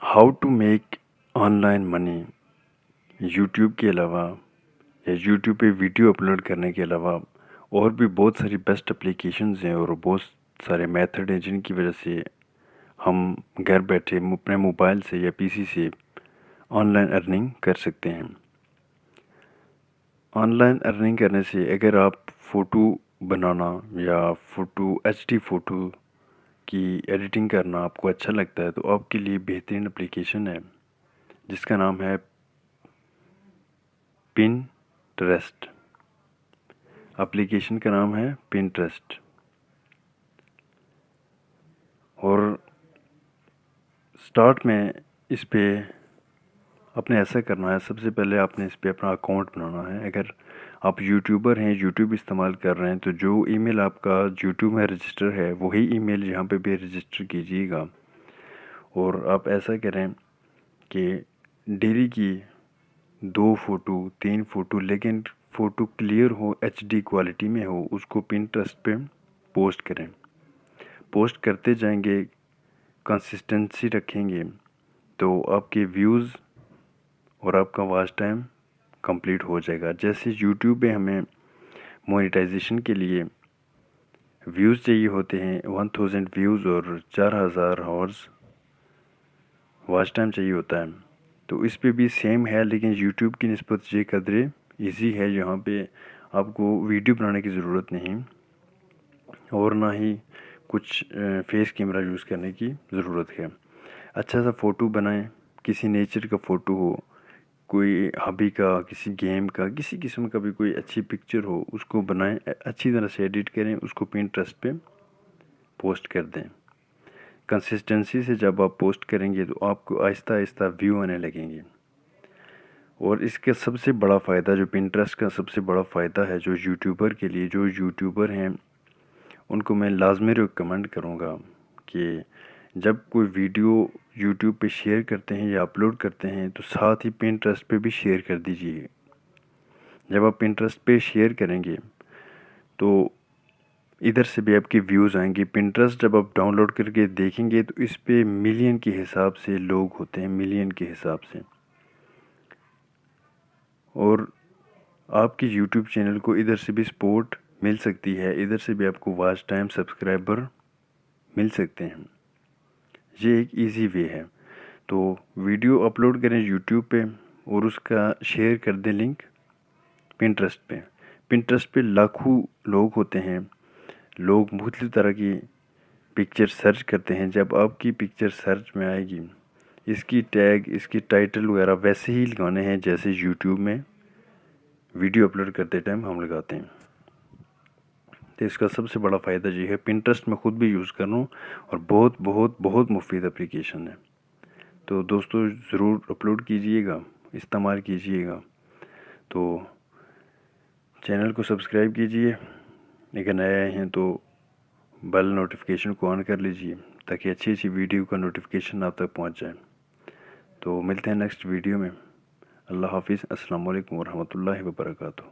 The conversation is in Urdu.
How to make online money YouTube کے علاوہ یا یوٹیوب پہ ویڈیو اپلوڈ کرنے کے علاوہ اور بھی بہت ساری بیسٹ اپلیکیشنز ہیں اور بہت سارے میتھڈ ہیں جن کی وجہ سے ہم گھر بیٹھے اپنے موبائل سے یا پی سی سے آن لائن ارننگ کر سکتے ہیں۔ آن لائن ارننگ کرنے سے اگر آپ فوٹو بنانا یا فوٹو ایچ ڈی فوٹو کی ایڈیٹنگ کرنا آپ کو اچھا لگتا ہے تو آپ کے لیے بہترین اپلیکیشن ہے جس کا نام ہے پنٹریسٹ۔ اپلیکیشن کا نام ہے پنٹریسٹ اور سٹارٹ میں اس پہ آپ نے ایسا کرنا ہے، سب سے پہلے آپ نے اس پہ اپنا اکاؤنٹ بنانا ہے۔ اگر آپ یوٹیوبر ہیں، یوٹیوب استعمال کر رہے ہیں تو جو ای میل آپ کا یوٹیوب میں رجسٹر ہے وہی ای میل یہاں پہ بھی رجسٹر کیجیے گا، اور آپ ایسا کریں کہ ڈیلی کی 2 فوٹو 3 فوٹو لیکن فوٹو کلیئر ہو، ایچ ڈی کوالٹی میں ہو، اس کو پنٹریسٹ پہ پوسٹ کریں۔ پوسٹ کرتے جائیں گے، کنسسٹنسی رکھیں گے تو آپ کے ویوز اور آپ کا واچ ٹائم کمپلیٹ ہو جائے گا۔ جیسے یوٹیوب پہ ہمیں مونیٹائزیشن کے لیے ویوز چاہیے ہوتے ہیں 1000 ویوز اور 4000 ہارز واچ ٹائم چاہیے ہوتا ہے، تو اس پہ بھی سیم ہے، لیکن یوٹیوب کی نسبت یہ قدرے ایزی ہے۔ یہاں پہ آپ کو ویڈیو بنانے کی ضرورت نہیں اور نہ ہی کچھ فیس کیمرہ یوز کرنے کی ضرورت ہے۔ اچھا سا فوٹو بنائیں، کسی نیچر کا فوٹو ہو، کوئی ہابی کا، کسی گیم کا، کسی قسم کا بھی کوئی اچھی پکچر ہو، اس کو بنائیں، اچھی طرح سے ایڈٹ کریں، اس کو پنٹریسٹ پہ پوسٹ کر دیں۔ کنسسٹنسی سے جب آپ پوسٹ کریں گے تو آپ کو آہستہ آہستہ ویو آنے لگیں گے، اور اس کا سب سے بڑا فائدہ جو پنٹریسٹ کا سب سے بڑا فائدہ ہے جو یوٹیوبر کے لیے، جو یوٹیوبر ہیں ان کو میں لازمی ریکمینڈ کروں گا کہ جب کوئی ویڈیو یوٹیوب پہ شیئر کرتے ہیں یا اپلوڈ کرتے ہیں تو ساتھ ہی پنٹریسٹ پہ بھی شیئر کر دیجیے۔ جب آپ پنٹریسٹ پہ شیئر کریں گے تو ادھر سے بھی آپ کے ویوز آئیں گے۔ پنٹریسٹ جب آپ ڈاؤن لوڈ کر کے دیکھیں گے تو اس پہ ملین کے حساب سے لوگ ہوتے ہیں، ملین کے حساب سے، اور آپ کی یوٹیوب چینل کو ادھر سے بھی سپورٹ مل سکتی ہے، ادھر سے بھی آپ کو واچ ٹائم، سبسکرائبر مل سکتے ہیں۔ یہ ایک ایزی وے ہے۔ تو ویڈیو اپلوڈ کریں یوٹیوب پہ اور اس کا شیئر کر دیں لنک پنٹریسٹ پہ۔ پنٹریسٹ پہ لاکھوں لوگ ہوتے ہیں، لوگ مختلف طرح کی پکچر سرچ کرتے ہیں۔ جب آپ کی پکچر سرچ میں آئے گی، اس کی ٹیگ، اس کی ٹائٹل وغیرہ ویسے ہی لگانے ہیں جیسے یوٹیوب میں ویڈیو اپلوڈ کرتے ٹائم ہم لگاتے ہیں۔ تو اس کا سب سے بڑا فائدہ یہ ہے، پنٹریسٹ میں خود بھی یوز کر رہا ہوں اور بہت بہت بہت مفید اپلیکیشن ہے۔ تو دوستو ضرور اپلوڈ کیجئے گا، استعمال کیجئے گا۔ تو چینل کو سبسکرائب کیجئے، اگر نئے آئے ہیں تو بیل نوٹیفیکیشن کو آن کر لیجئے تاکہ اچھی اچھی ویڈیو کا نوٹیفیکیشن آپ تک پہنچ جائے۔ تو ملتے ہیں نیکسٹ ویڈیو میں۔ اللہ حافظ، السلام علیکم ورحمۃ اللہ وبرکاتہ۔